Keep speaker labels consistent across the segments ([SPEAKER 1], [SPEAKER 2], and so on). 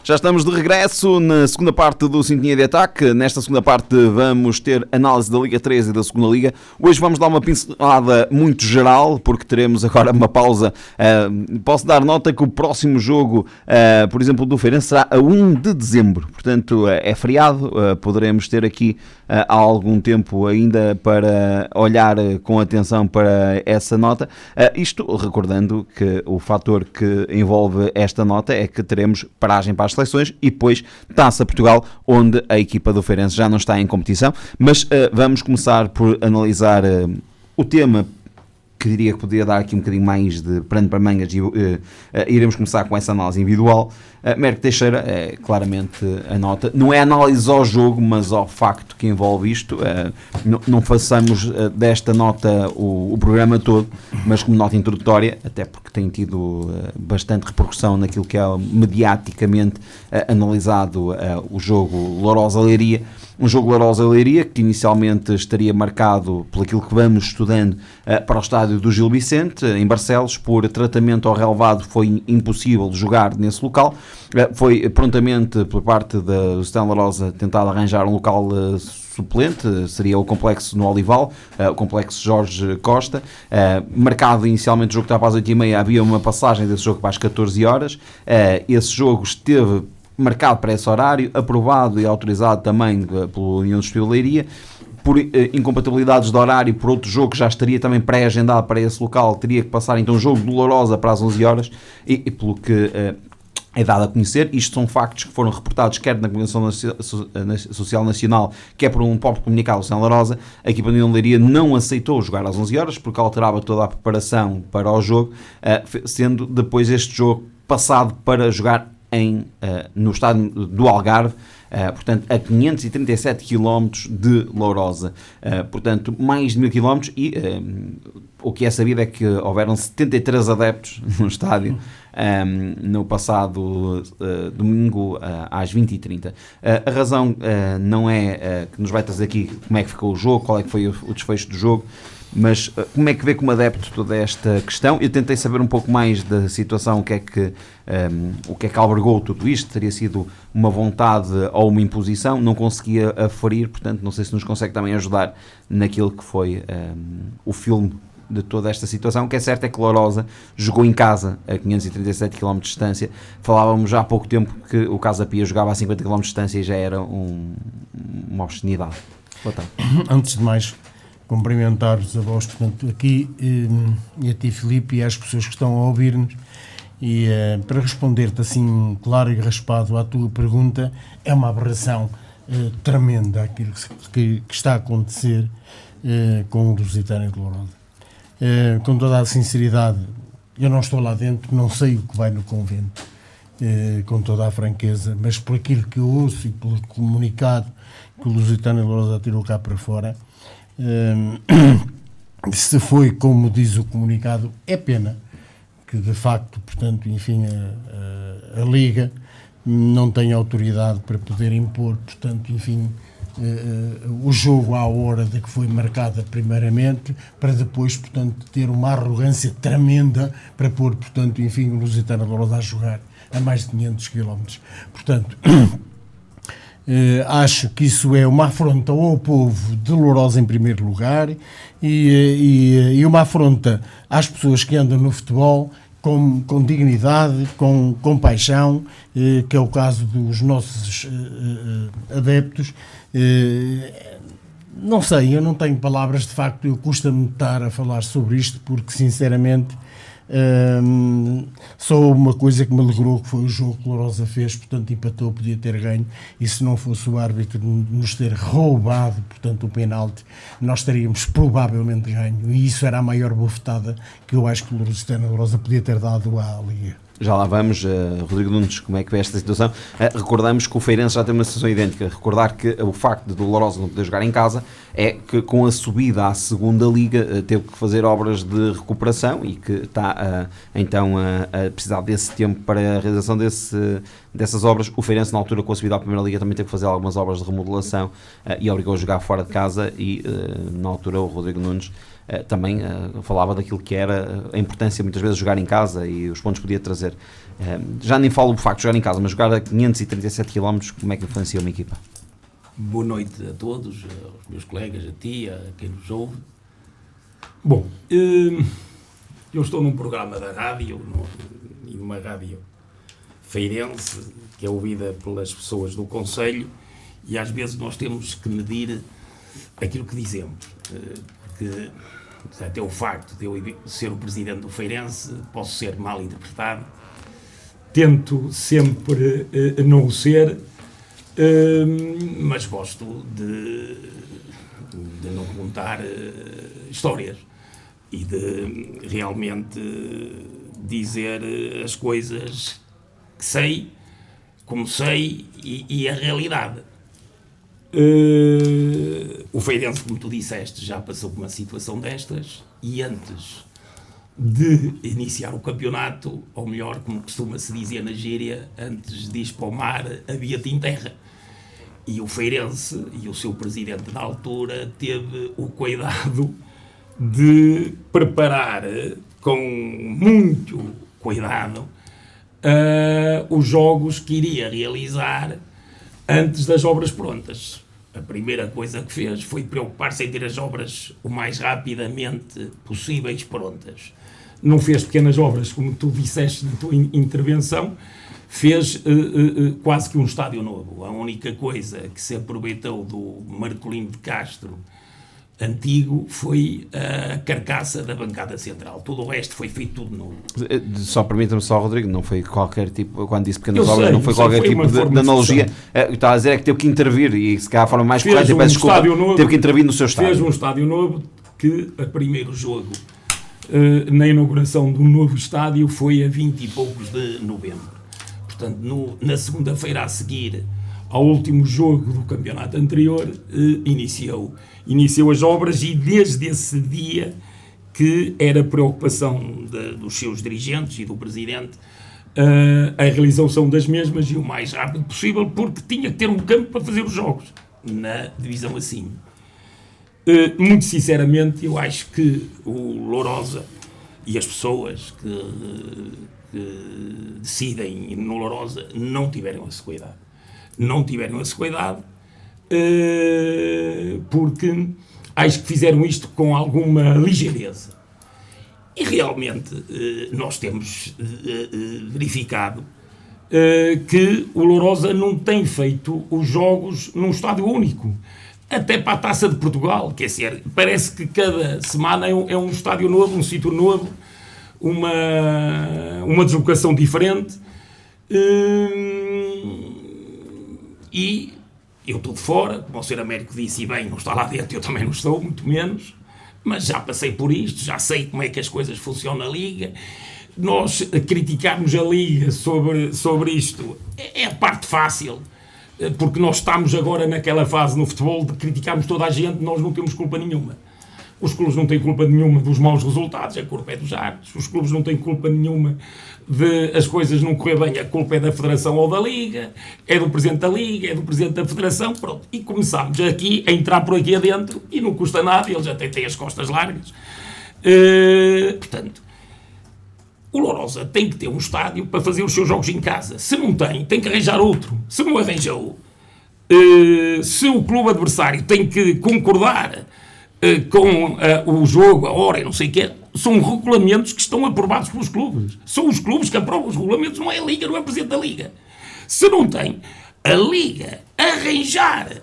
[SPEAKER 1] Já estamos de regresso na segunda parte do Sintonia de Ataque. Nesta segunda parte vamos ter análise da Liga 3 e da segunda Liga. Hoje vamos dar uma pincelada muito geral, porque teremos agora uma pausa. Posso dar nota que o próximo jogo, por exemplo, do Feirense será a 1 de dezembro. Portanto, é feriado. Poderemos ter aqui há algum tempo ainda para olhar com atenção para essa nota. Isto recordando que o fator que envolve esta nota é que teremos paragem para as seleções e depois Taça Portugal, onde a equipa do Feirense já não está em competição, mas vamos começar por analisar o tema, que diria que poderia dar aqui um bocadinho mais de pano para mangas e iremos começar com essa análise individual. Mérico Teixeira, claramente a nota, não é análise ao jogo, mas ao facto que envolve isto. Não façamos desta nota o programa todo, mas como nota introdutória, até porque tem tido bastante repercussão naquilo que é mediaticamente analisado o jogo Lourosa-Leiria. Um jogo Lourosa-Leiria que inicialmente estaria marcado, por aquilo que vamos estudando, para o estádio do Gil Vicente, em Barcelos. Por tratamento ao relevado foi impossível jogar nesse local. Foi prontamente, por parte do Stella Lourosa, tentado arranjar um local suplente, seria o complexo no Olival, o complexo Jorge Costa. Marcado inicialmente o jogo estava às 8h30, havia uma passagem desse jogo para as 14 horas. Esse jogo esteve marcado para esse horário, aprovado e autorizado também pela União de Leiria. Por incompatibilidades de horário, por outro jogo que já estaria também pré-agendado para esse local, teria que passar então o jogo de Lourosa para as 11 horas e pelo que é dado a conhecer, isto são factos que foram reportados quer na Convenção Social Nacional, quer por um próprio comunicado do São Lourosa. A equipa de União de Leiria não aceitou jogar às 11 horas porque alterava toda a preparação para o jogo, sendo depois este jogo passado para jogar no estádio do Algarve, portanto a 537 km de Lourosa, portanto mais de 1000 km, e o que é sabido é que houveram 73 adeptos no estádio no passado domingo às 20h30. A razão não é que nos vai trazer aqui como é que ficou o jogo, qual é que foi o desfecho do jogo, mas como é que vê como adepto toda esta questão. Eu tentei saber um pouco mais da situação, o que é que albergou tudo isto, teria sido uma vontade ou uma imposição, não conseguia aferir, portanto não sei se nos consegue também ajudar naquilo que foi o filme de toda esta situação. O que é certo é que Lourosa jogou em casa a 537 km de distância. Falávamos já há pouco tempo que o Casa Pia jogava a 50 km de distância e já era uma obscenidade. Boa tarde.
[SPEAKER 2] Antes de mais, cumprimentar-vos a vós, portanto, aqui, e a ti, Filipe, e às pessoas que estão a ouvir-nos, e para responder-te assim, claro e raspado à tua pergunta, é uma aberração tremenda aquilo que está a acontecer com o Lusitânia de Lourosa. Com toda a sinceridade, eu não estou lá dentro, não sei o que vai no convento, com toda a franqueza, mas por aquilo que eu ouço e pelo comunicado que o Lusitânia de Lourosa tirou cá para fora, se foi como diz o comunicado, é pena que de facto, portanto, enfim, a Liga não tem autoridade para poder impor, portanto, enfim, o jogo à hora de que foi marcada primeiramente, para depois, portanto, ter uma arrogância tremenda para pôr, portanto, enfim, o Lusitano de Lourosa a jogar a mais de 500 km. Portanto, acho que isso é uma afronta ao povo de Lourosa em primeiro lugar e uma afronta às pessoas que andam no futebol com dignidade, com paixão, que é o caso dos nossos adeptos. Não sei, eu não tenho palavras, de facto, eu custa-me estar a falar sobre isto porque, sinceramente, só uma coisa que me alegrou, que foi o jogo que Lourosa fez, portanto empatou, podia ter ganho, e se não fosse o árbitro nos ter roubado, portanto, o penalti, nós teríamos provavelmente ganho, e isso era a maior bofetada que eu acho que o Lourosa podia ter dado à Liga.
[SPEAKER 1] Já lá vamos, Rodrigo Nunes, como é que vê esta situação? Recordamos que o Feirense já tem uma situação idêntica. Recordar que o facto de Lourosa não poder jogar em casa é que com a subida à segunda liga teve que fazer obras de recuperação e que está então a precisar desse tempo para a realização dessas obras. O Feirense, na altura, com a subida à primeira liga, também teve que fazer algumas obras de remodelação e obrigou a jogar fora de casa e na altura o Rodrigo Nunes também falava daquilo que era a importância muitas vezes de jogar em casa e os pontos que podia trazer. Já nem falo do facto de jogar em casa, mas jogar a 537 km, como é que influencia uma equipa?
[SPEAKER 3] Boa noite a todos, aos meus colegas, a ti, a quem nos ouve. Bom, eu estou num programa da rádio, numa rádio feirense, que é ouvida pelas pessoas do concelho, e às vezes nós temos que medir aquilo que dizemos, porque até o facto de eu ser o presidente do Feirense posso ser mal interpretado. Tento sempre não o ser, mas gosto de não contar histórias e de realmente dizer as coisas que sei, como sei, e a realidade. O Feirense, como tu disseste, já passou por uma situação destas, e antes de iniciar o campeonato, ou melhor, como costuma-se dizer na gíria, antes de ir para o mar, havia-te em terra. E o Feirense e o seu presidente na altura teve o cuidado de preparar com muito cuidado os jogos que iria realizar antes das obras prontas. A primeira coisa que fez foi preocupar-se em ter as obras o mais rapidamente possíveis prontas. Não fez pequenas obras, como tu disseste na tua intervenção, fez quase que um estádio novo. A única coisa que se aproveitou do Marcolino de Castro antigo foi a carcaça da bancada central. Todo o resto foi feito tudo novo.
[SPEAKER 1] Só permita-me só, Rodrigo, não foi qualquer tipo, quando disse pequenas obras, não foi qualquer tipo de analogia. Estava a dizer é que teve que intervir, e se calhar a forma mais correta, peço desculpa, teve que intervir no seu estádio.
[SPEAKER 3] Fez um estádio novo, que a primeiro jogo na inauguração do novo estádio foi a 20 e poucos de novembro. Portanto, na segunda-feira a seguir ao último jogo do campeonato anterior, iniciou as obras, e desde esse dia que era preocupação dos seus dirigentes e do presidente a realização das mesmas, e o mais rápido possível, porque tinha que ter um campo para fazer os jogos na divisão acima. Muito sinceramente, eu acho que o Lourosa e as pessoas que decidem no Lourosa não tiveram esse cuidado. Não tiveram esse cuidado, porque acho que fizeram isto com alguma ligeireza. E realmente nós temos verificado que o Lourosa não tem feito os jogos num estádio único. Até para a Taça de Portugal, quer dizer, parece que cada semana é um estádio novo, um sítio novo, uma deslocação diferente. E eu estou de fora, como o Sr. Américo disse, e bem, não está lá dentro, eu também não estou, muito menos, mas já passei por isto, já sei como é que as coisas funcionam na Liga. Nós criticarmos a Liga sobre isto é a parte fácil, porque nós estamos agora naquela fase no futebol de criticarmos toda a gente, nós não temos culpa nenhuma. Os clubes não têm culpa nenhuma dos maus resultados, a culpa é dos árbitros. Os clubes não têm culpa nenhuma de as coisas não correr bem, a culpa é da Federação ou da Liga, é do Presidente da Liga, é do Presidente da Federação, pronto. E começámos aqui a entrar por aqui adentro, e não custa nada, eles até têm as costas largas. Portanto, o Lourosa tem que ter um estádio para fazer os seus jogos em casa. Se não tem que arranjar outro. Se não arranjou, se o clube adversário tem que concordar com o jogo, a hora e não sei o quê, são regulamentos que estão aprovados pelos clubes. São os clubes que aprovam os regulamentos, não é a Liga, não é o Presidente da Liga. Se não tem, a Liga arranjar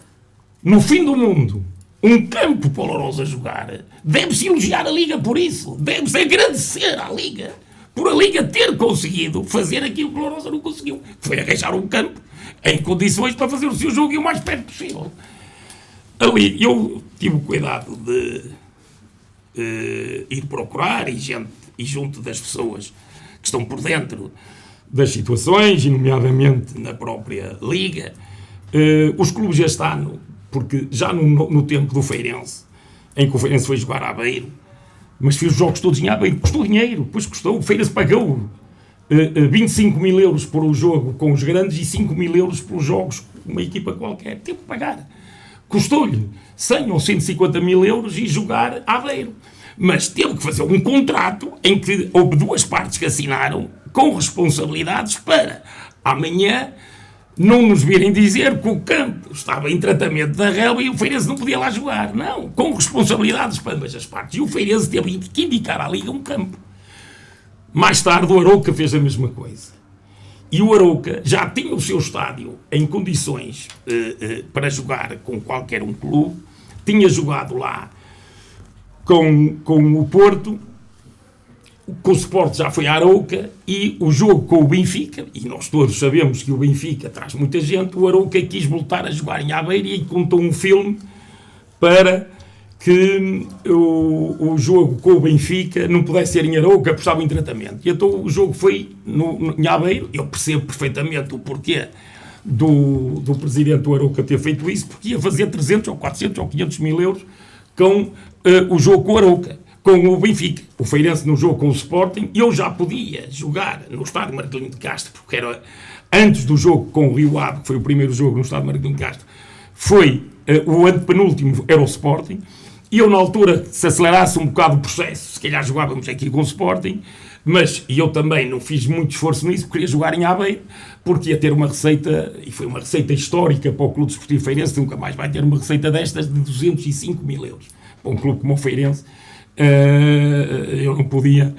[SPEAKER 3] no fim do mundo um campo para o Lourosa jogar, deve-se elogiar a Liga por isso, deve-se agradecer à Liga por a Liga ter conseguido fazer aquilo que o Lourosa não conseguiu, foi arranjar um campo em condições para fazer o seu jogo e o mais perto possível. Ali eu tive o cuidado de ir procurar e junto das pessoas que estão por dentro das situações, e nomeadamente na própria Liga, os clubes este ano, porque já no tempo do Feirense, em que o Feirense foi jogar a Aveiro, mas fez os jogos todos em Aveiro, custou dinheiro, pois custou, o Feirense pagou 25 mil euros por um jogo com os grandes e 5 mil euros pelos jogos com uma equipa qualquer, teve que pagar. Custou-lhe 100 ou 150 mil euros e jogar a Aveiro. mas teve que fazer um contrato em que houve duas partes que assinaram com responsabilidades para amanhã não nos virem dizer que o campo estava em tratamento da relva e o Feirense não podia lá jogar. Não, com responsabilidades para ambas as partes. E o Feirense teve que indicar à Liga um campo. Mais tarde o Arouca fez a mesma coisa. E o Arouca já tinha o seu estádio em condições para jogar com qualquer um clube. Tinha jogado lá com o Porto, com o Sport já foi a Arouca, e o jogo com o Benfica, e nós todos sabemos que o Benfica traz muita gente, o Arouca quis voltar a jogar em Aveiro e contou um filme para que o jogo com o Benfica não pudesse ser em Arouca, porque estava em tratamento. E então o jogo foi em Aveiro. Eu percebo perfeitamente o porquê do presidente do Arouca ter feito isso, porque ia fazer 300 ou 400 ou 500 mil euros com o jogo com o Arouca, com o Benfica. O Feirense no jogo com o Sporting, eu já podia jogar no estádio Marcelino de Castro, porque era antes do jogo com o Rio Ave, que foi o primeiro jogo no estádio Marcelino de Castro, foi o antepenúltimo, era o Sporting, e eu na altura, se acelerasse um bocado o processo, se calhar jogávamos aqui com o Sporting, mas eu também não fiz muito esforço nisso, porque queria jogar em Aveiro, porque ia ter uma receita, e foi uma receita histórica para o Clube Desportivo Feirense, nunca mais vai ter uma receita destas de 205 mil euros. Para um clube como o Feirense, eu não podia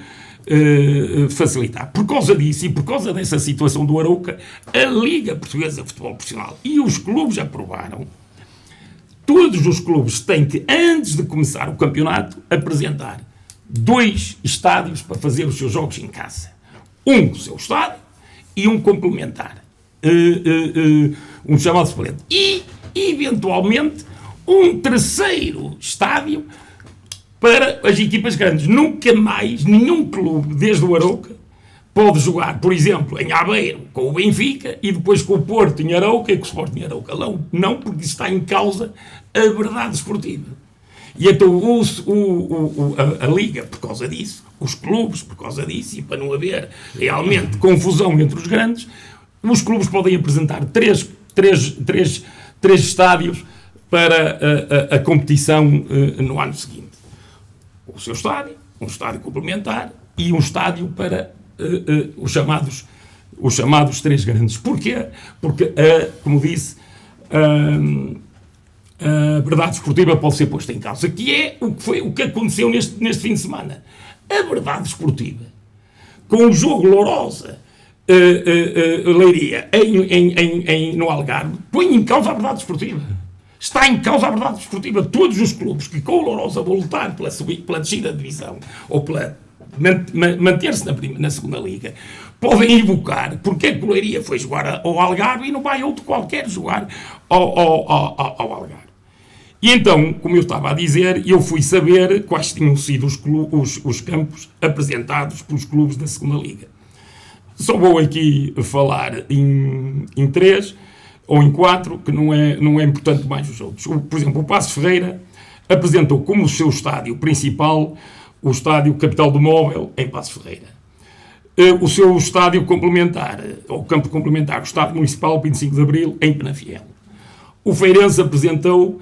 [SPEAKER 3] facilitar. Por causa disso e por causa dessa situação do Arouca, a Liga Portuguesa de Futebol Profissional e os clubes aprovaram. Todos os clubes têm que, antes de começar o campeonato, apresentar 2 estádios para fazer os seus jogos em casa. Um seu estádio e um complementar. Um chamado suplente. E, eventualmente, um terceiro estádio para as equipas grandes. Nunca mais nenhum clube, desde o Arouca, pode jogar, por exemplo, em Aveiro com o Benfica e depois com o Porto em Arouca e com o Sporting em Arouca. Não, porque está em causa a verdade esportiva. E então a Liga, por causa disso, os clubes, por causa disso, e para não haver realmente confusão entre os grandes, os clubes podem apresentar três estádios para a competição no ano seguinte. O seu estádio, um estádio complementar e um estádio para os chamados 3 grandes. Porquê? Porque, como disse, a verdade esportiva pode ser posta em causa, que é o que aconteceu neste fim de semana. A verdade esportiva, com o jogo Lourosa, Leiria no Algarve, põe em causa a verdade esportiva. Está em causa a verdade esportiva. Todos os clubes que com o Lourosa vão lutar pela descida de divisão ou pela manter-se na segunda liga, podem evocar porque a Leiria foi jogar ao Algarve e não vai outro qualquer jogar ao Algarve. E então, como eu estava a dizer, eu fui saber quais tinham sido os campos apresentados pelos clubes da segunda liga. Só vou aqui falar em 3 ou em 4, que não é importante mais os outros. Por exemplo, o Passos Ferreira apresentou como seu estádio principal o estádio Capital do Móvel, em Passos Ferreira. O seu estádio complementar, ou campo complementar, o estádio municipal 25 de Abril, em Penafiel. O Feirense apresentou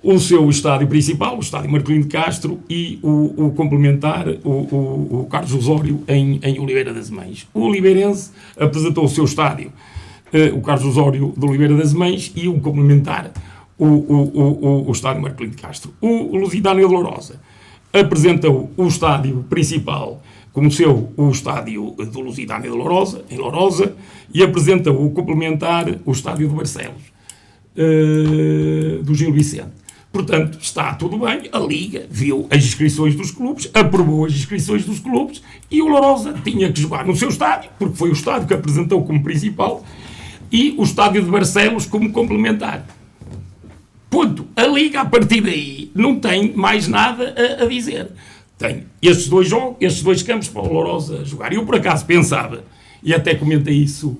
[SPEAKER 3] o seu estádio principal, o estádio Marcelino de Castro, e o complementar, o Carlos Osório, em Oliveira das Mães. O Oliveirense apresentou o seu estádio, o Carlos Osório de Oliveira das Mães, e o complementar, o estádio Marcelino de Castro. O Lusitânia de Lourosa apresentou o estádio principal como o estádio do Lusitânia de Lourosa, em Lourosa, e apresentou o complementar, o estádio de Barcelos, do Gil Vicente. Portanto, está tudo bem, a Liga viu as inscrições dos clubes, aprovou as inscrições dos clubes, e o Lourosa tinha que jogar no seu estádio, porque foi o estádio que apresentou como principal, e o estádio de Barcelos como complementar. Ponto. A Liga, a partir daí, não tem mais nada a dizer. Tem estes dois campos para o Lourosa jogar. Eu, por acaso, pensava, e até comentei isso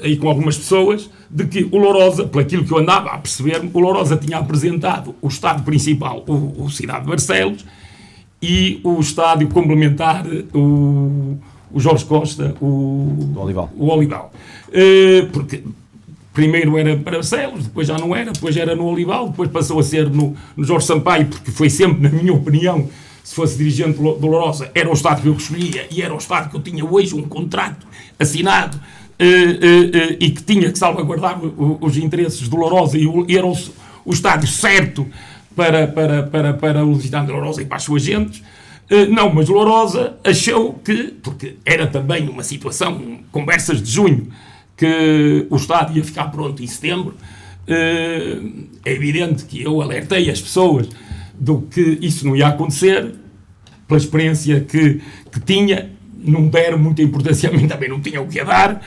[SPEAKER 3] aí com algumas pessoas, de que o Lourosa, por aquilo que eu andava a perceber, o Lourosa tinha apresentado o estádio principal, o Cidade de Barcelos, e o estádio complementar, o Jorge Costa, o Olival. Porque Primeiro era para Barcelos, depois já não era, depois era no Olival, depois passou a ser no Jorge Sampaio, porque foi sempre, na minha opinião, se fosse dirigente do Lourosa, era o estádio que eu escolhia e era o estádio que eu tinha hoje um contrato assinado e que tinha que salvaguardar os interesses do Lourosa e era o estádio certo para o visitante do Lourosa e para as suas gentes. Não, mas o Lourosa achou que, porque era também uma situação, conversas de junho, que o estádio ia ficar pronto em setembro, é evidente que eu alertei as pessoas do que isso não ia acontecer, pela experiência que tinha, não deram muita importância a mim, também não tinham o que a dar,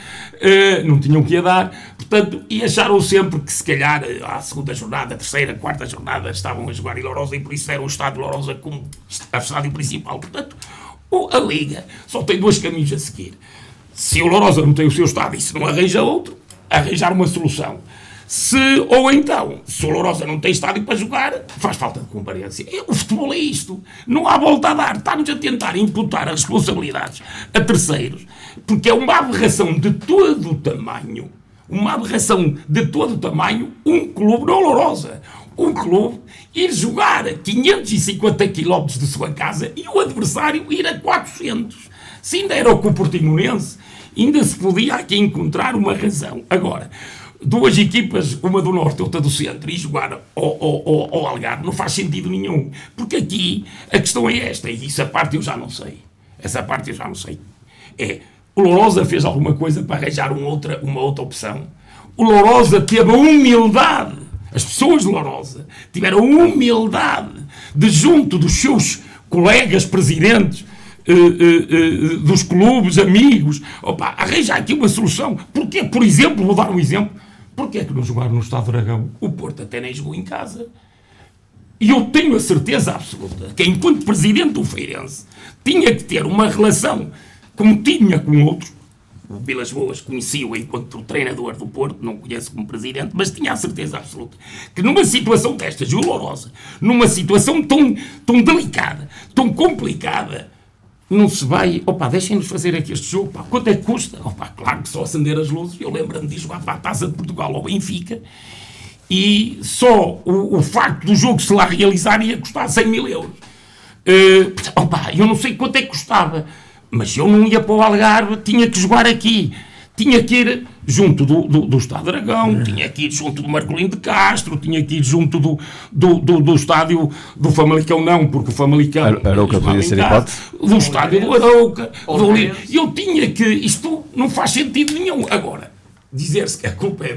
[SPEAKER 3] portanto, e acharam sempre que se calhar à segunda jornada, terceira, quarta jornada estavam a jogar em Lourosa e por isso era o estádio de Lourosa como estádio principal. Portanto, a Liga só tem dois caminhos a seguir. Se o Lourosa não tem o seu estádio e se não arranja outro, arranjar uma solução. Ou então, se o Lourosa não tem estádio para jogar, faz falta de comparência. O futebol é isto. Não há volta a dar. Está-nos a tentar imputar as responsabilidades a terceiros, porque é uma aberração de todo o tamanho. Um clube, não Lourosa, um clube ir jogar a 550 km de sua casa e o adversário ir a 400. Se ainda era o Portimonense, ainda se podia aqui encontrar uma razão. Agora, duas equipas, uma do Norte e outra do Centro, e jogar ao Algarve não faz sentido nenhum. Porque aqui a questão é esta, e essa parte eu já não sei. O Lourosa fez alguma coisa para arranjar uma outra opção. O Lourosa teve a humildade, as pessoas de Lourosa tiveram a humildade de, junto dos seus colegas presidentes, dos clubes, amigos, arranjar aqui uma solução. Porque, por exemplo, vou dar um exemplo, porque é que não jogaram no Estado do Dragão? O Porto até nem jogou em casa. E eu tenho a certeza absoluta que, enquanto presidente do Feirense, tinha que ter uma relação como tinha com outros. O Vilas Boas conhecia-o enquanto treinador do Porto, não o conheço como presidente, mas tinha a certeza absoluta que numa situação destas, o Lourosa, numa situação tão delicada, tão complicada, não se vai, deixem-nos fazer aqui este jogo, quanto é que custa? Claro que só acender as luzes, eu lembro-me de jogar para a Taça de Portugal ao Benfica, e só o facto do jogo se lá realizar ia custar 100 mil euros. Eu não sei quanto é que custava, mas eu não ia para o Algarve, tinha que jogar aqui. Tinha que ir junto do Estado Dragão, tinha que ir junto do Marcolino de Castro, tinha que ir junto do estádio do Famalicão, não, porque o Famalicão...
[SPEAKER 1] Arouca podia ser hipótese.
[SPEAKER 3] Do estádio do Arouca. Eu tinha que... Isto não faz sentido nenhum. Agora, dizer-se que a culpa é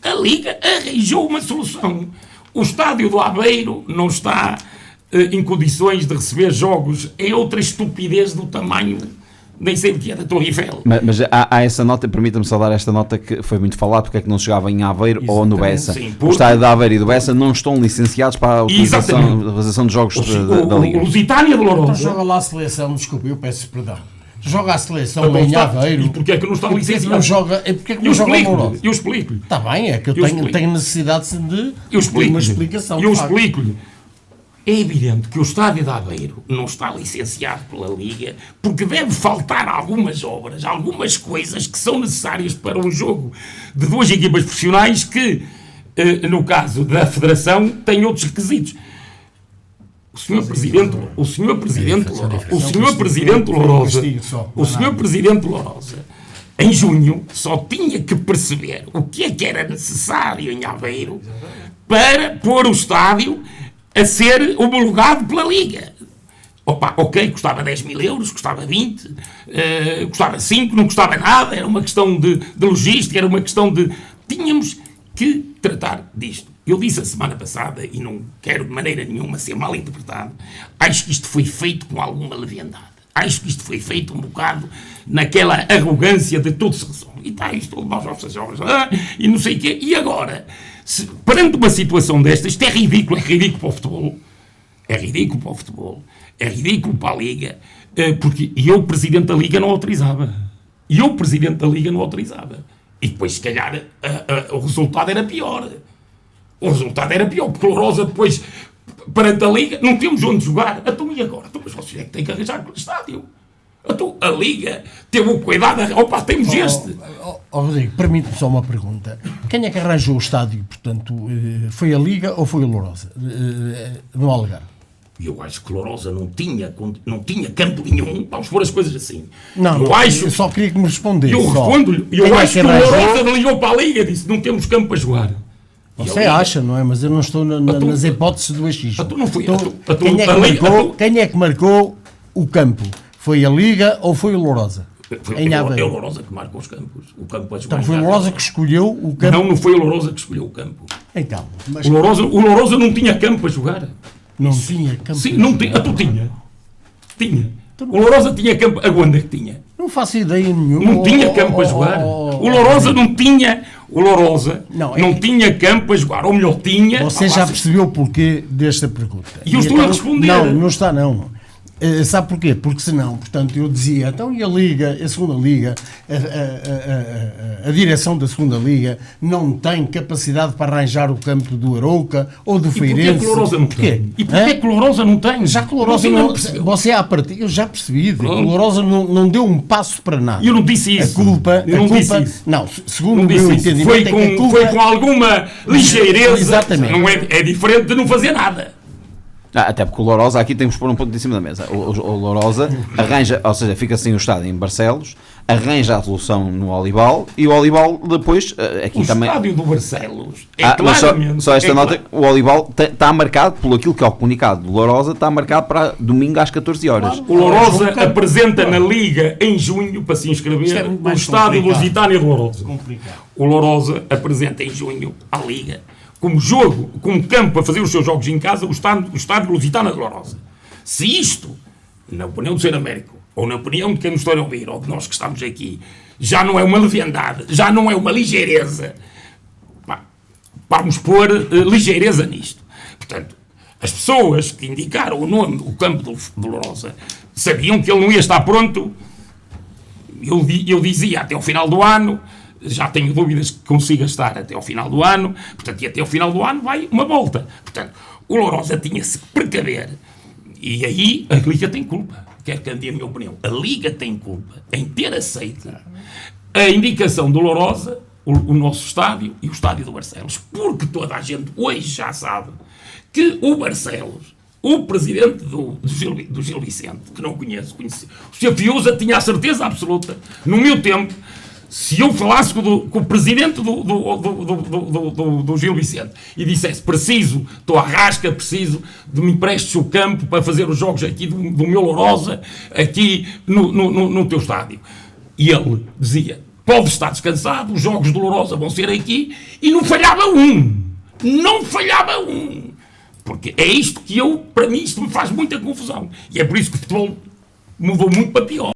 [SPEAKER 3] a Liga arranjou uma solução. O estádio do Aveiro não está em condições de receber jogos. É outra estupidez do tamanho, nem sei o que é, da Torre Eiffel.
[SPEAKER 1] Mas há essa nota, permita-me só dar esta nota que foi muito falado, porque é que não chegava em Aveiro ou no Bessa.
[SPEAKER 3] Sim,
[SPEAKER 1] o estádio de Aveiro e do Bessa não estão licenciados para a utilização de jogos da Liga.
[SPEAKER 3] O Lusitânia de Lourosa.
[SPEAKER 2] Então joga lá a seleção, desculpa, eu peço perdão. Joga a seleção em Aveiro.
[SPEAKER 3] E porquê é que não está licenciado?
[SPEAKER 2] Porquê é que não joga em Lourosa?
[SPEAKER 3] Eu explico-lhe.
[SPEAKER 2] Está bem, é que eu tenho necessidade de uma explicação.
[SPEAKER 3] Eu explico-lhe. É evidente que o estádio de Aveiro não está licenciado pela Liga porque deve faltar algumas obras, algumas coisas que são necessárias para um jogo de duas equipas profissionais que, no caso da Federação, têm outros requisitos. O senhor Presidente Lourosa, em junho, só tinha que perceber o que é que era necessário em Aveiro para pôr o estádio a ser homologado pela Liga. Custava 10 mil euros, custava 20, custava 5, não custava nada, era uma questão de logística, era uma questão de... Tínhamos que tratar disto. Eu disse a semana passada, e não quero de maneira nenhuma ser mal interpretado, acho que isto foi feito com alguma leviandade. Acho que isto foi feito um bocado naquela arrogância de tudo se resolve. E está isto, nós nossas obras, e não sei o quê. E agora, perante uma situação destas, isto é ridículo para o futebol. É ridículo para a Liga, porque eu, Presidente da Liga, não autorizava. E depois, se calhar, o resultado era pior. Porque o Lourosa depois, perante a Liga, não temos onde jogar. Então e agora? Mas vocês é que têm que arranjar aquele estádio. Então, a Liga teve o cuidado, opa, temos este.
[SPEAKER 2] Rodrigo, permite-me só uma pergunta. Quem é que arranjou o estádio, portanto, foi a Liga ou foi o Lourosa, no Algarve?
[SPEAKER 3] Eu acho que Lourosa não tinha campo nenhum, vamos pôr as coisas assim.
[SPEAKER 2] Não, eu só queria que me respondesse.
[SPEAKER 3] Eu respondo-lhe, eu acho que o Lourosa ligou para a Liga e disse, não temos campo para jogar.
[SPEAKER 2] Você acha, não é? Mas eu não estou nas hipóteses do achismo.
[SPEAKER 3] Não fui.
[SPEAKER 2] Quem é que marcou o campo? Foi a Liga ou foi o Lourosa?
[SPEAKER 3] É o Lourosa que marca os campos. O campo a jogar.
[SPEAKER 2] Então foi o Lourosa que escolheu o campo?
[SPEAKER 3] Não foi o Lourosa que escolheu o campo.
[SPEAKER 2] Então, mas...
[SPEAKER 3] O Lourosa não tinha campo para jogar.
[SPEAKER 2] Não tinha campo?
[SPEAKER 3] Sim, não tinha. Tu tinha. Tinha. O Lourosa tinha campo. Aonde é que tinha?
[SPEAKER 2] Não faço ideia nenhuma.
[SPEAKER 3] Não tinha campo para jogar. O Lourosa não tinha. O Lourosa não tinha campo para jogar. Ou melhor, tinha.
[SPEAKER 2] Você já percebeu o porquê desta pergunta?
[SPEAKER 3] E eu estou a responder.
[SPEAKER 2] Não está não. Sabe porquê? Porque senão, portanto, eu dizia, então e a Liga, a segunda Liga, a direção da segunda Liga não tem capacidade para arranjar o campo do Arouca ou do Feirense?
[SPEAKER 3] E porquê que o Lourosa não tem? E porquê que o Lourosa não tem?
[SPEAKER 2] Já que o Lourosa não... Você à partida, eu já percebi, o Lourosa não deu um passo para nada.
[SPEAKER 3] Eu não disse isso.
[SPEAKER 2] A culpa... Não, segundo o meu entendimento,
[SPEAKER 3] foi com alguma ligeireza.
[SPEAKER 2] Exatamente.
[SPEAKER 3] Não é diferente de não fazer nada.
[SPEAKER 1] Até porque o Lourosa, aqui temos que pôr um ponto em cima da mesa. O Lourosa arranja, ou seja, fica sem o estádio em Barcelos, arranja a solução no Olival e o Olival depois, aqui
[SPEAKER 3] o
[SPEAKER 1] também...
[SPEAKER 3] O estádio do Barcelos
[SPEAKER 1] mas só esta nota, o Olival está marcado, pelo aquilo que é o comunicado do Lourosa, está marcado para domingo às 14 horas.
[SPEAKER 3] O Lourosa apresenta na Liga em junho, para se inscrever, o estádio Lusitânia do Lourosa. O Lourosa apresenta em junho à Liga como jogo, como campo para fazer os seus jogos em casa, o estádio Lusitana de Lourosa. Se isto, na opinião do Sr. Américo, ou na opinião de quem nos está a ouvir, ou de nós que estamos aqui, já não é uma leviandade, já não é uma ligeireza, vamos pôr ligeireza nisto. Portanto, as pessoas que indicaram o nome, o campo do Lourosa, sabiam que ele não ia estar pronto. Eu dizia até ao final do ano. Já tenho dúvidas que consiga estar até ao final do ano, portanto, e até ao final do ano vai uma volta. Portanto, o Lourosa tinha-se que precaver, e aí a Liga tem culpa, quero que ande a minha opinião, a Liga tem culpa em ter aceito a indicação do Lourosa, o nosso estádio e o estádio do Barcelos, porque toda a gente hoje já sabe que o Barcelos, o presidente do Gil Vicente, que não conhece, o Sr. Fiuza tinha a certeza absoluta, no meu tempo, se eu falasse com o presidente do Gil Vicente e dissesse, estou à rasca, preciso de me emprestes o campo para fazer os jogos aqui do meu Lourosa, aqui no teu estádio. E ele dizia, pode estar descansado, os jogos do Lourosa vão ser aqui, e não falhava um. Não falhava um. Porque é isto que para mim, isto me faz muita confusão. E é por isso que o futebol mudou muito para pior.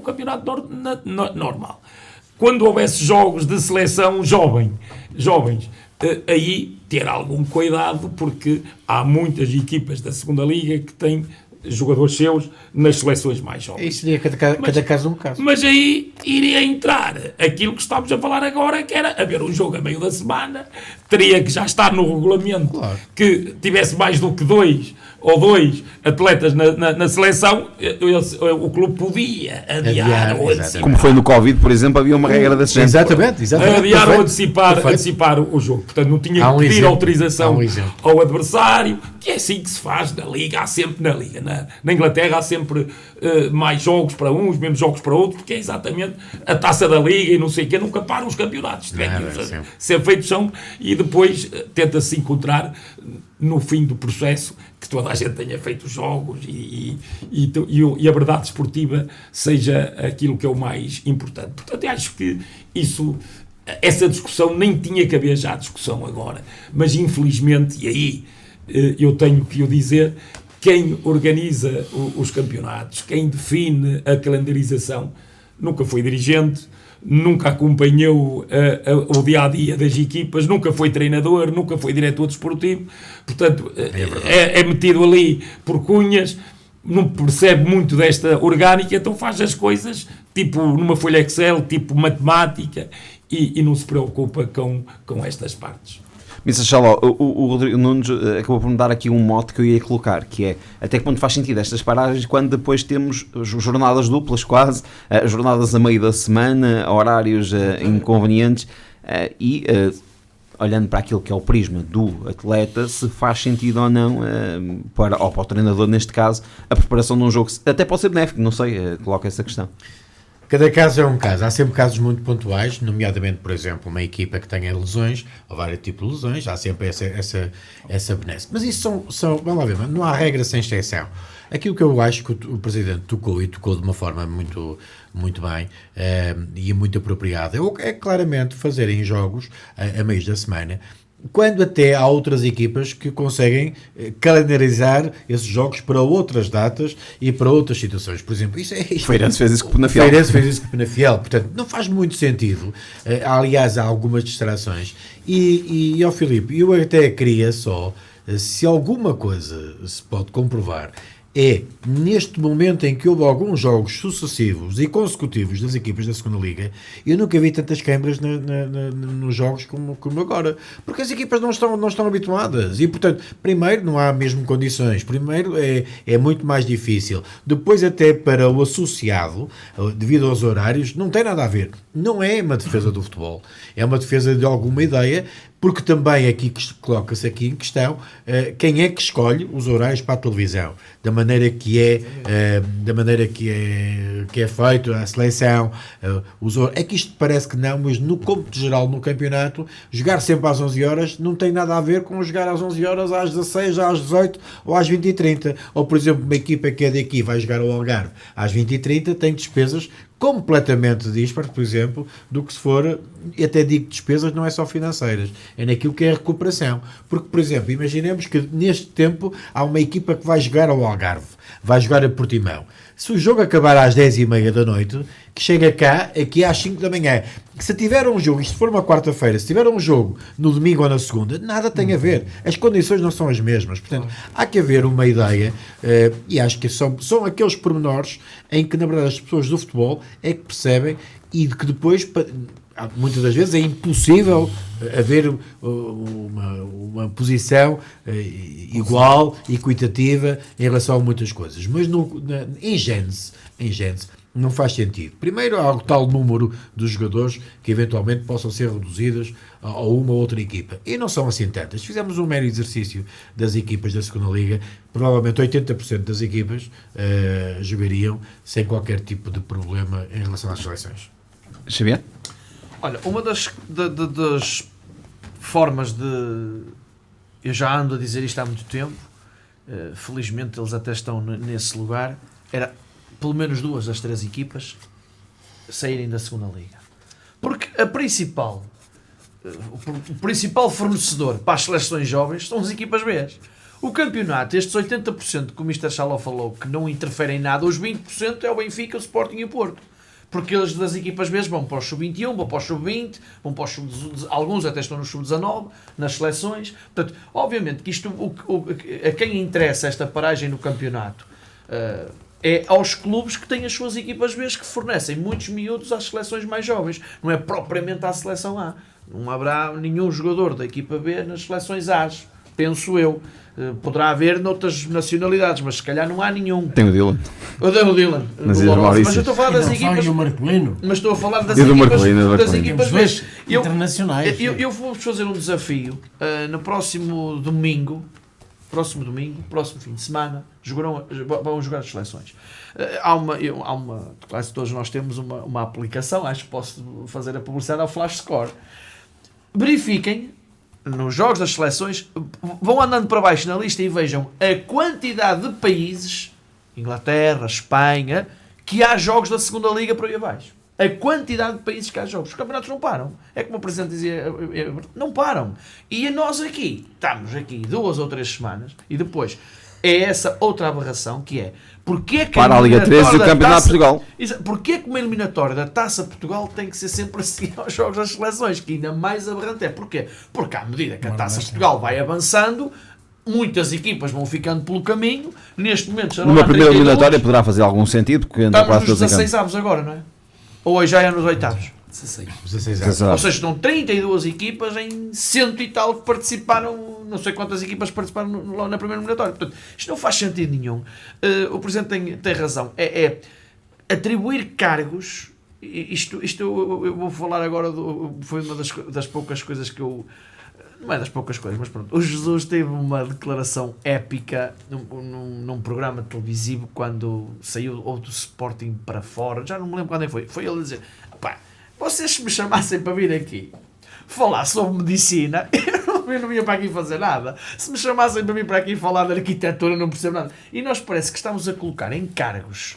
[SPEAKER 3] campeonato normal. Quando houvesse jogos de seleção jovens, aí ter algum cuidado, porque há muitas equipas da segunda liga que têm jogadores seus nas seleções mais jovens.
[SPEAKER 2] Isso seria cada caso um caso.
[SPEAKER 3] Mas aí iria entrar aquilo que estamos a falar agora, que era haver um jogo a meio da semana, teria que já estar no regulamento, claro, que tivesse mais do que dois atletas na seleção, o clube podia adiar ou antecipar.
[SPEAKER 1] Como foi no Covid, por exemplo, havia uma regra desse género.
[SPEAKER 2] Exatamente.
[SPEAKER 3] Adiar ou antecipar o jogo. Portanto, não tinha que pedir autorização ao adversário, que é assim que se faz na Liga. Há sempre na Liga. Na Inglaterra há sempre mais jogos para uns, menos jogos para outros, porque é exatamente a taça da Liga e não sei o quê. Nunca param os campeonatos. Ser feitos são, e depois tenta-se encontrar no fim do processo que toda a gente tenha feito os jogos e a verdade esportiva seja aquilo que é o mais importante. Portanto, eu acho que essa discussão nem tinha que haver já discussão agora, mas infelizmente, e aí eu tenho que o dizer, quem organiza os campeonatos, quem define a calendarização, nunca foi dirigente, nunca acompanhou o dia-a-dia das equipas, nunca foi treinador, nunca foi diretor desportivo, portanto é metido ali por cunhas, não percebe muito desta orgânica, então faz as coisas tipo numa folha Excel, tipo matemática, e não se preocupa com estas partes.
[SPEAKER 1] Mr. Chaló, o Rodrigo Nunes acabou por me dar aqui um mote que eu ia colocar, que é até que ponto faz sentido estas paragens quando depois temos jornadas duplas quase, jornadas a meio da semana, horários inconvenientes e olhando para aquilo que é o prisma do atleta, se faz sentido ou não para o treinador neste caso, a preparação de um jogo, até pode ser benéfico, não sei, coloco essa questão.
[SPEAKER 4] Cada caso é um caso. Há sempre casos muito pontuais, nomeadamente, por exemplo, uma equipa que tenha lesões, ou vários tipos de lesões, há sempre essa benesse. Mas isso vamos lá ver, não há regra sem exceção. Aquilo que eu acho que o Presidente tocou de uma forma muito, muito bem e muito apropriada, é claramente fazerem jogos a meios da semana, quando até há outras equipas que conseguem calendarizar esses jogos para outras datas e para outras situações. Por exemplo,
[SPEAKER 1] Feirense fez isso com o Penafiel.
[SPEAKER 4] Portanto, não faz muito sentido. Aliás, há algumas distrações. E ao Filipe, eu até queria só, se alguma coisa se pode comprovar, neste momento em que houve alguns jogos sucessivos e consecutivos das equipas da segunda Liga, eu nunca vi tantas câmaras nos jogos como agora, porque as equipas não estão habituadas e, portanto, primeiro não há mesmo condições, primeiro é muito mais difícil, depois até para o associado, devido aos horários, não tem nada a ver, não é uma defesa do futebol, é uma defesa de alguma ideia, porque também aqui coloca-se aqui em questão quem é que escolhe os horários para a televisão, da maneira que é feito a seleção, é que isto parece que não, mas no cômputo geral no campeonato, jogar sempre às 11 horas não tem nada a ver com jogar às 11 horas, às 16, às 18 ou às 20h30, ou por exemplo uma equipa que é daqui vai jogar ao Algarve às 20h30 tem despesas completamente dispares, por exemplo, do que se for, e até digo despesas, não é só financeiras, é naquilo que é a recuperação. Porque, por exemplo, imaginemos que neste tempo há uma equipa que vai jogar ao Algarve, vai jogar a Portimão. Se o jogo acabar às 10h30 da noite, que chega cá, aqui às 5 da manhã, se tiver um jogo, isto for uma quarta-feira, se tiver um jogo no domingo ou na segunda, nada tem a ver. As condições não são as mesmas. Portanto, há que haver uma ideia, e acho que são aqueles pormenores em que, na verdade, as pessoas do futebol é que percebem e que depois, muitas das vezes, é impossível haver uma posição igual, equitativa em relação a muitas coisas. Mas em Gênese, não faz sentido. Primeiro, há o tal número dos jogadores que eventualmente possam ser reduzidos a uma ou outra equipa. E não são assim tantas. Fizemos um mero exercício das equipas da segunda Liga. Provavelmente 80% das equipas jogariam sem qualquer tipo de problema em relação às seleções.
[SPEAKER 1] Xavier?
[SPEAKER 5] Olha, uma das formas de... Eu já ando a dizer isto há muito tempo. Felizmente eles até estão nesse lugar. Era pelo menos 2 das 3 equipas saírem da segunda liga. Porque o principal fornecedor para as seleções jovens são as equipas B. O campeonato, estes 80% que o Mr. Chaló falou, que não interferem em nada, os 20% é o Benfica, o Sporting e o Porto. porque eles das equipas B vão para o sub-21, vão para o sub-20, vão para o alguns até estão no sub-19, nas seleções. Portanto, obviamente que isto, a quem interessa esta paragem no campeonato, é aos clubes que têm as suas equipas B que fornecem muitos miúdos às seleções mais jovens, não é propriamente à seleção A. Não haverá nenhum jogador da equipa B nas seleções A, penso eu. Poderá haver noutras nacionalidades, mas se calhar não há nenhum.
[SPEAKER 1] Tem o Dylan.
[SPEAKER 5] O Dylan. Mas eu estou a falar das equipas. Mas estou a falar das equipas B.
[SPEAKER 2] Internacionais.
[SPEAKER 5] Eu vou fazer um desafio. No próximo domingo, próximo fim de semana, vão jogar as seleções. Há uma, quase todos nós temos uma aplicação, acho que posso fazer a publicidade ao Flash Score. Verifiquem nos jogos das seleções, vão andando para baixo na lista e vejam a quantidade de países, Inglaterra, Espanha, que há jogos da segunda liga para aí abaixo. A quantidade de países que há jogos. Os campeonatos não param. É como o Presidente dizia, não param. E nós aqui, estamos aqui 2 ou 3 semanas, e depois é essa outra aberração que é, porque é que
[SPEAKER 1] para a Liga 13 e o Campeonato de Portugal.
[SPEAKER 5] Porque é que uma eliminatória da Taça Portugal tem que ser sempre a seguir aos jogos das seleções, que ainda mais aberrante é. Porquê? Porque à medida que a Taça Portugal vai avançando, muitas equipas vão ficando pelo caminho. Neste momento já não
[SPEAKER 1] numa primeira eliminatória poderá fazer algum sentido, porque
[SPEAKER 5] estamos nos 16 avos agora, não é? Ou hoje já é nos oitavos?
[SPEAKER 4] 16 avos.
[SPEAKER 5] Ou seja, estão 32 equipas em 100 e tal que participaram, não sei quantas equipas participaram na primeira eliminatória. Portanto, isto não faz sentido nenhum. O Presidente tem razão. É atribuir cargos. Isto eu vou falar agora, foi uma das poucas coisas que eu... Não é das poucas coisas, mas pronto. O Jesus teve uma declaração épica num programa televisivo quando saiu ou do Sporting para fora, já não me lembro quando foi. Foi ele dizer, pá, vocês me chamassem para vir aqui falar sobre medicina, eu não vinha para aqui fazer nada. Se me chamassem para vir para aqui falar de arquitetura, não percebo nada. E nós parece que estamos a colocar em cargos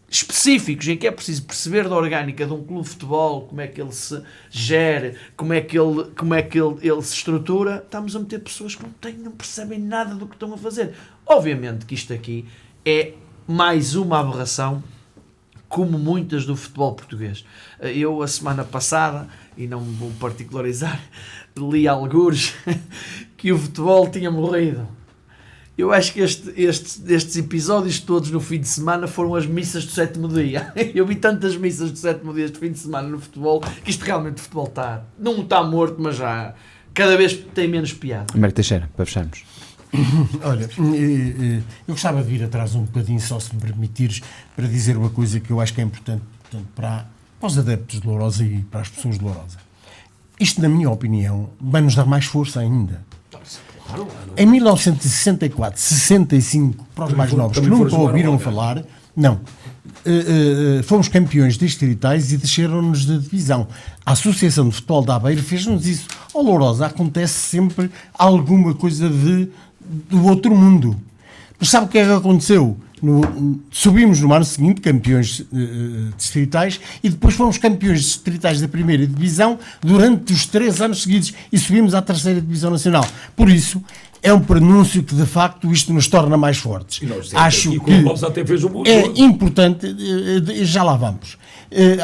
[SPEAKER 5] específicos em que é preciso perceber da orgânica de um clube de futebol, como é que ele se gere, como é que ele se estrutura. Estamos a meter pessoas que não percebem nada do que estão a fazer. Obviamente que isto aqui é mais uma aberração, como muitas do futebol português. Eu, a semana passada, e não vou particularizar, li algures que o futebol tinha morrido. Eu acho que estes episódios todos no fim de semana foram as missas do sétimo dia. Eu vi tantas missas do sétimo dia de fim de semana no futebol, que isto realmente o futebol não está morto, mas já cada vez tem menos piada.
[SPEAKER 1] Américo Teixeira, para fecharmos.
[SPEAKER 2] Olha, eu gostava de vir atrás um bocadinho, só se me permitires, para dizer uma coisa que eu acho que é importante, portanto, para os adeptos de Lourosa e para as pessoas de Lourosa. Isto, na minha opinião, vai nos dar mais força ainda. Em 1964, 65, para os mais novos que nunca ouviram falar, não, fomos campeões distritais e desceram-nos de divisão. A Associação de Futebol de Aveiro fez-nos isso. Ao Lourosa acontece sempre alguma coisa do outro mundo. Mas sabe o que é que aconteceu? Subimos no ano seguinte campeões distritais e depois fomos campeões distritais da primeira divisão durante os 3 anos seguidos e subimos à terceira divisão nacional. Por isso, é um prenúncio que de facto isto nos torna mais fortes. Acho que é importante, já lá vamos.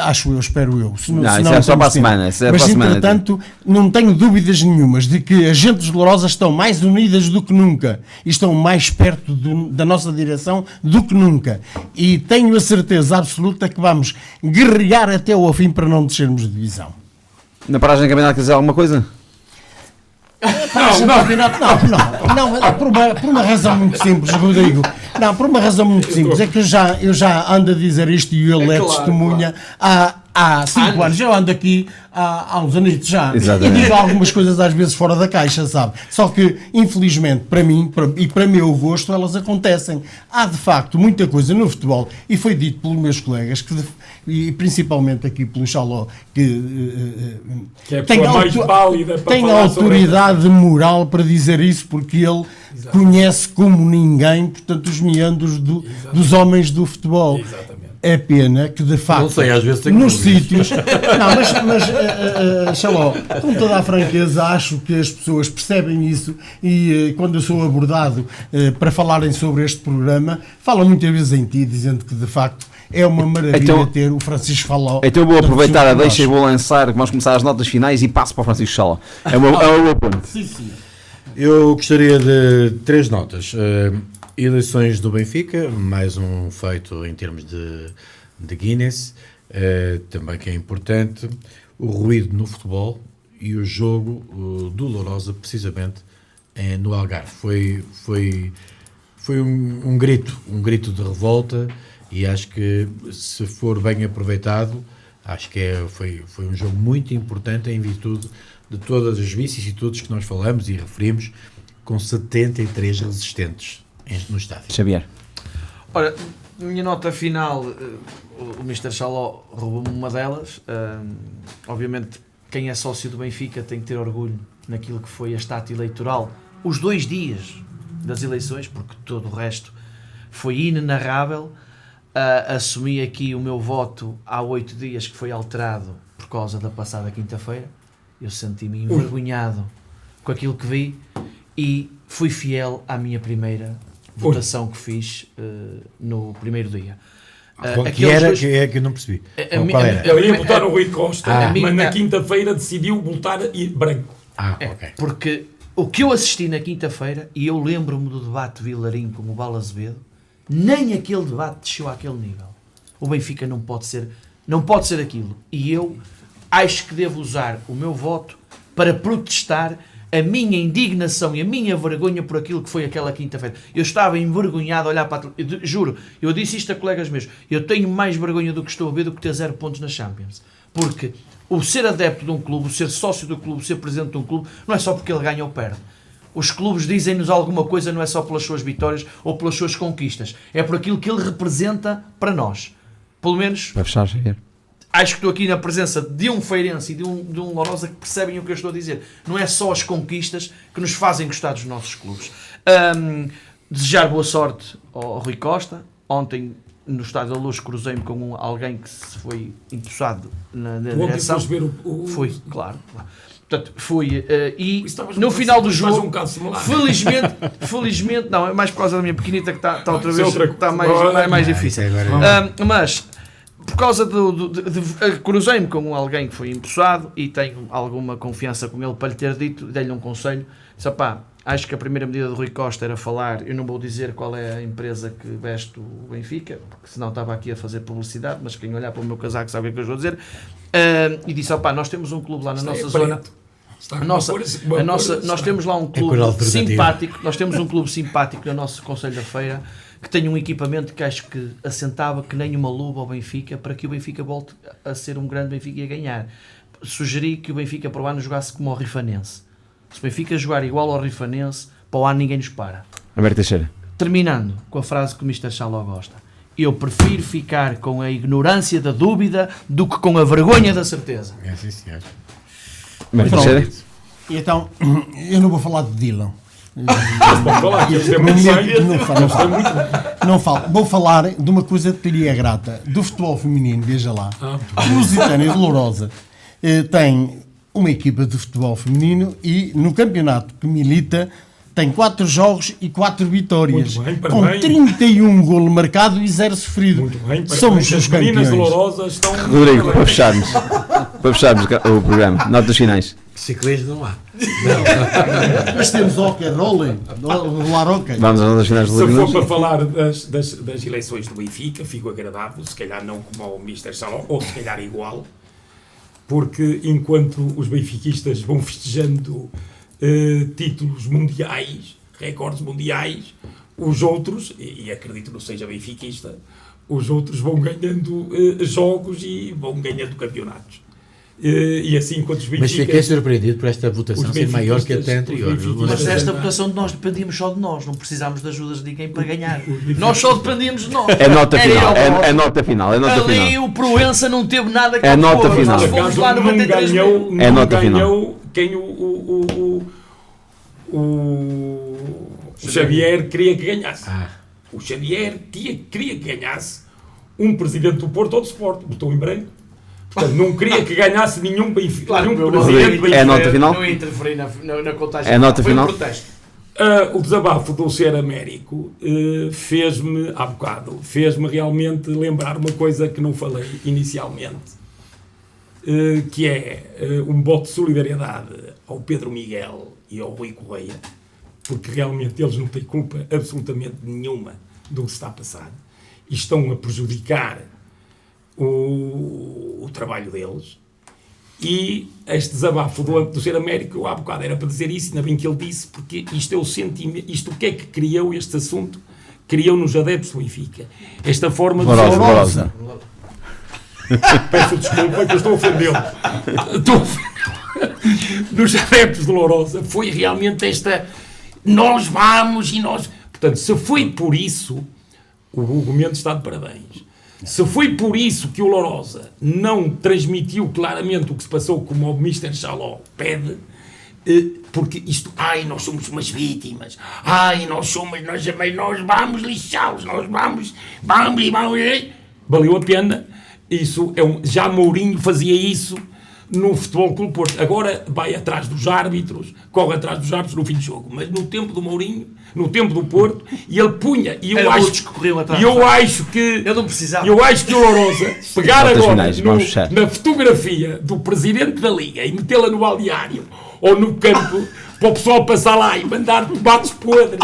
[SPEAKER 2] Acho eu, espero eu.
[SPEAKER 1] Isso é só para a semana.
[SPEAKER 2] Mas, entretanto, não tenho dúvidas nenhumas de que as gentes de Lourosa estão mais unidas do que nunca e estão mais perto da nossa direção do que nunca. E tenho a certeza absoluta que vamos guerrear até ao fim para não descermos de divisão.
[SPEAKER 1] Na paragem de campeonato, quer dizer alguma coisa?
[SPEAKER 2] Não, por uma razão muito simples, Rodrigo. Não, por uma razão muito simples. É que eu já ando a dizer isto e ele é testemunha há 5 anos. Eu ando aqui há uns anos já.
[SPEAKER 1] Exatamente.
[SPEAKER 2] E digo algumas coisas às vezes fora da caixa, sabe? Só que, infelizmente, para mim e para meu gosto, elas acontecem. Há, de facto, muita coisa no futebol, e foi dito pelos meus colegas, e principalmente aqui pelo Xaló, que
[SPEAKER 3] é a pessoa mais válida para
[SPEAKER 2] tem autoridade moral para dizer isso, porque ele conhece como ninguém, portanto, os meandros dos homens do futebol.
[SPEAKER 3] Exatamente.
[SPEAKER 2] É pena que, de facto,
[SPEAKER 4] não sei, às vezes
[SPEAKER 2] nos sítios... Não, mas Xaló, com toda a franqueza, acho que as pessoas percebem isso e quando eu sou abordado para falarem sobre este programa, falam muitas vezes em ti, dizendo que, de facto, É uma maravilha
[SPEAKER 1] Então-
[SPEAKER 2] ter o Francisco Faló.
[SPEAKER 1] Então eu vou aproveitar a
[SPEAKER 2] Tanto
[SPEAKER 1] deixa e
[SPEAKER 2] nós.
[SPEAKER 1] vou lançar, vamos começar as notas finais e passo para o Francisco Sala. É uma boa ponte.
[SPEAKER 2] Sim, sim.
[SPEAKER 4] Eu gostaria de 3 notas. Eleições do Benfica, mais um feito em termos de Guinness, também que é importante. O ruído no futebol e o jogo do Lourosa, precisamente no Algarve. Foi um grito de revolta, e acho que, se for bem aproveitado, acho que foi um jogo muito importante em virtude de todas as vicissitudes que nós falamos e referimos, com 73 resistentes no estádio.
[SPEAKER 1] Xavier.
[SPEAKER 5] Ora, minha nota final, o Mr. Chaló roubou-me uma delas. Obviamente, quem é sócio do Benfica tem que ter orgulho naquilo que foi a estátua eleitoral, os 2 dias das eleições, porque todo o resto foi inenarrável. Assumi aqui o meu voto há 8 dias, que foi alterado por causa da passada quinta-feira. Eu senti-me envergonhado com aquilo que vi e fui fiel à minha primeira votação que fiz no primeiro dia.
[SPEAKER 4] Que era, que eu não percebi. Qual era?
[SPEAKER 3] Ele ia votar no Rui Costa,
[SPEAKER 5] a
[SPEAKER 3] mas
[SPEAKER 5] minha-
[SPEAKER 3] na quinta-feira decidiu votar branco.
[SPEAKER 4] Ok.
[SPEAKER 5] Porque o que eu assisti na quinta-feira, e eu lembro-me do debate de Vilarim com o Bala Azevedo, nem aquele debate desceu àquele nível. O Benfica não pode ser aquilo. E eu acho que devo usar o meu voto para protestar a minha indignação e a minha vergonha por aquilo que foi aquela quinta-feira. Eu estava envergonhado a olhar para a juro, eu disse isto a colegas meus, eu tenho mais vergonha do que estou a ver do que ter 0 pontos na Champions. Porque o ser adepto de um clube, o ser sócio do clube, o ser presidente de um clube, não é só porque ele ganha ou perde. Os clubes dizem-nos alguma coisa, não é só pelas suas vitórias ou pelas suas conquistas. É por aquilo que ele representa para nós. Pelo menos,
[SPEAKER 1] Vai fechar, Xavier.
[SPEAKER 5] acho que estou aqui na presença de um feirense e de um Lourosa que percebem o que eu estou a dizer. Não é só as conquistas que nos fazem gostar dos nossos clubes. Desejar boa sorte ao Rui Costa. Ontem, no Estádio da Luz, cruzei-me com alguém que se foi empossado na
[SPEAKER 3] Ontem
[SPEAKER 5] direção.
[SPEAKER 3] foste ver o...
[SPEAKER 5] Fui, claro. Portanto, fui. E
[SPEAKER 3] Estavas
[SPEAKER 5] no
[SPEAKER 3] um
[SPEAKER 5] final do
[SPEAKER 3] bocado-
[SPEAKER 5] jogo,
[SPEAKER 3] um bocado similar.
[SPEAKER 5] felizmente, não, é mais por causa da minha pequenita que está outra
[SPEAKER 3] Isso é
[SPEAKER 5] vez,
[SPEAKER 3] outra
[SPEAKER 5] está
[SPEAKER 3] coisa.
[SPEAKER 5] mais difícil. Mas, por causa cruzei-me com alguém que foi empossado e tenho alguma confiança com ele para lhe ter dito, dei-lhe um conselho. Disse, pá, acho que a primeira medida do Rui Costa era falar, eu não vou dizer qual é a empresa que veste o Benfica, porque senão estava aqui a fazer publicidade, mas quem olhar para o meu casaco sabe o que é que eu vou dizer. E disse, pá, nós temos um clube lá na nossa zona. Nós temos lá um clube simpático, nós temos um clube simpático no nosso Conselho da Feira que tem um equipamento que acho que assentava que nem uma luva ao Benfica para que o Benfica volte a ser um grande Benfica e a ganhar. Sugeri que o Benfica para o ano jogasse como o Rifanense. Se o Benfica jogar igual ao Rifanense, para o ano ninguém nos para.
[SPEAKER 1] Alberto Teixeira.
[SPEAKER 5] Terminando com a frase que o Mr. Chaló gosta. Eu prefiro ficar com a ignorância da dúvida do que com a vergonha da certeza.
[SPEAKER 4] É, sim, senhor.
[SPEAKER 1] Alberto
[SPEAKER 2] Pronto.
[SPEAKER 1] Teixeira.
[SPEAKER 2] E então, eu não vou falar de Dylan.
[SPEAKER 3] Pode falar, que isto é muito bem.
[SPEAKER 2] Não falo. Vou falar de uma coisa que lhe é grata. Do futebol feminino, veja lá. O Lusitânia de Lourosa tem uma equipa de futebol feminino e no campeonato que milita tem 4 jogos e 4 vitórias.
[SPEAKER 3] Muito bem,
[SPEAKER 2] com
[SPEAKER 3] parabéns.
[SPEAKER 2] 31 golos marcados e 0 sofrido.
[SPEAKER 3] Muito bem,
[SPEAKER 2] Somos os
[SPEAKER 3] as meninas
[SPEAKER 2] campeões.
[SPEAKER 3] dolorosas estão...
[SPEAKER 1] Rodrigo, para fecharmos o programa. Notas finais.
[SPEAKER 4] Ciclismo não há.
[SPEAKER 2] Mas temos hockey, rolling, rolar hockey.
[SPEAKER 1] Vamos às notas finais do
[SPEAKER 3] Se for
[SPEAKER 1] Rodrigo.
[SPEAKER 3] para falar das eleições do Benfica, fico agradável, se calhar não como ao Mr. Saló, ou se calhar igual, porque enquanto os benfiquistas vão festejando títulos mundiais, recordes mundiais, os outros, e acredito não seja benfiquista, os outros vão ganhando jogos e vão ganhando campeonatos. E assim, enquanto os
[SPEAKER 4] Mas
[SPEAKER 3] benfiquistas...
[SPEAKER 4] fiquei surpreendido por esta votação
[SPEAKER 3] Os
[SPEAKER 4] ser maior que até
[SPEAKER 3] benfiquistas,
[SPEAKER 4] anterior.
[SPEAKER 3] os benfiquistas-
[SPEAKER 5] Mas
[SPEAKER 3] Mas
[SPEAKER 5] esta
[SPEAKER 3] é-
[SPEAKER 5] votação de nós dependíamos só de nós, não precisámos de ajudas de ninguém para ganhar. Nós só dependíamos de nós.
[SPEAKER 1] É nota
[SPEAKER 5] Era
[SPEAKER 1] final.
[SPEAKER 5] eu,
[SPEAKER 1] É nota final. É nota
[SPEAKER 5] Ali
[SPEAKER 1] final.
[SPEAKER 5] o Proença não teve nada que
[SPEAKER 1] É nota
[SPEAKER 5] opor,
[SPEAKER 1] final.
[SPEAKER 5] Nós
[SPEAKER 3] Por
[SPEAKER 5] fomos
[SPEAKER 3] acaso,
[SPEAKER 5] lá
[SPEAKER 3] não
[SPEAKER 5] 93 mil.
[SPEAKER 3] ganhou,
[SPEAKER 1] É
[SPEAKER 3] não
[SPEAKER 1] nota final.
[SPEAKER 3] ganhou quem o Xavier queria que ganhasse. O Xavier queria que ganhasse um presidente do Porto ou do Sport, botou em branco. Portanto, não queria que ganhasse nenhum Benfica.
[SPEAKER 5] Claro,
[SPEAKER 3] nenhum
[SPEAKER 5] meu
[SPEAKER 3] presidente
[SPEAKER 1] Rodrigo,
[SPEAKER 3] do
[SPEAKER 1] é
[SPEAKER 3] Benfica.
[SPEAKER 1] nota final?
[SPEAKER 5] Não interferi na contagem.
[SPEAKER 1] É nota
[SPEAKER 5] Foi
[SPEAKER 1] final?
[SPEAKER 5] um protesto.
[SPEAKER 3] O desabafo do Ser Américo fez-me, há bocado, fez-me realmente lembrar uma coisa que não falei inicialmente, que é um voto de solidariedade ao Pedro Miguel e ao Rui Correia, porque realmente eles não têm culpa absolutamente nenhuma do que se está a passar e estão a prejudicar o trabalho deles. E este desabafo do Ser Américo, há bocado era para dizer isso, ainda bem que ele disse, porque isto é o sentimento, isto o que é que criou este assunto? Criou nos adeptos do Benfica esta forma de
[SPEAKER 1] Lourosa.
[SPEAKER 3] Peço desculpa que eu estou a ofendê-lo. Nos adeptos de Lourosa foi realmente esta, nós vamos e nós... Portanto, se foi por isso, o Hugo Mendes está de parabéns. Se foi por isso que o Lourosa não transmitiu claramente o que se passou, como o Mr. Chaló pede, porque isto, nós somos umas vítimas, nós vamos lixá-los, nós vamos, valeu a pena. Isso já Mourinho fazia isso no Futebol Clube Porto. Agora vai atrás dos árbitros, corre atrás dos árbitros no fim do jogo. Mas no tempo do Mourinho, no tempo do Porto, e ele punha. E eu acho que
[SPEAKER 5] eu não precisava.
[SPEAKER 3] Eu acho que o Lourosa pegar agora na fotografia do presidente da Liga e metê-la no balneário ou no campo para o pessoal passar lá e mandar tomates podres,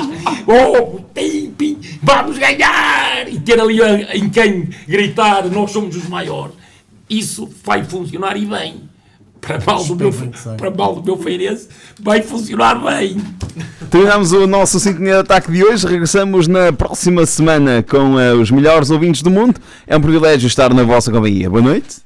[SPEAKER 3] vamos ganhar, e ter ali em quem gritar nós somos os maiores. Isso vai funcionar e bem. Para mal do meu feirense, vai funcionar bem.
[SPEAKER 1] Terminamos o nosso Sintonia de Ataque de hoje. Regressamos na próxima semana com os melhores ouvintes do mundo. É um privilégio estar na vossa companhia. Boa noite.